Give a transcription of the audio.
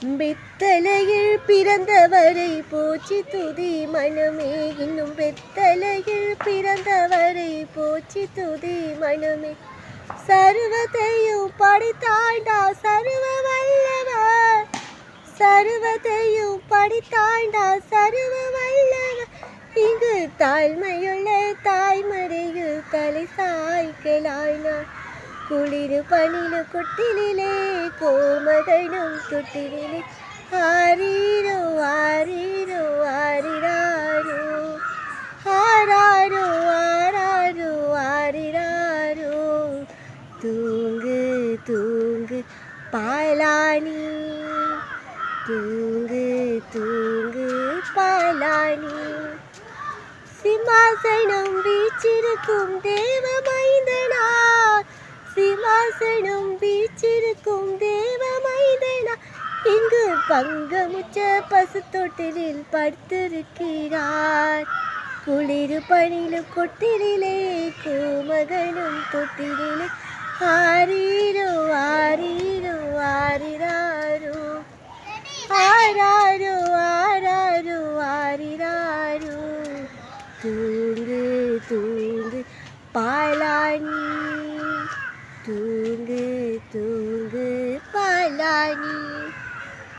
வெத்தலையில் பிறந்தவரை போற்றி துதி மனமே, இன்னும் வெத்தலையில் பிறந்தவரை போற்றி துதி மனமே. சர்வத்தையும் படைத்தாண்டா சர்வ வல்லவர், சர்வத்தையும் படைத்தாண்டா சர்வ வல்லவர். இங்கு தாழ்மையுள்ள தாய்மறையில் தலை சாய்க்கலாயினார். குளிர் பனில கொட்டிலே கோமகனும் தொட்டிலே ஆரீரோ ஆரீரோ ஆரிராரோ ஆராரோ ஆராரோ ஆரிராரோ. தூங்கு தூங்கு பாலானி, தூங்கு தூங்கு பாலானி. சிம்மாசனம் வீச்சிருக்கும் தேவ மைந்தனார், சிம்மாசனம் வீச்சிருக்கும் தேவ மைந்தனா. இங்கு பங்கமுச்ச பசு தொட்டிலில் படுத்திருக்கிறார். குளிர் பனிலும் கொட்டிலே கோமகனும் தொட்டிலே ஆரீரோ ஆரீரோ ஆரிரா.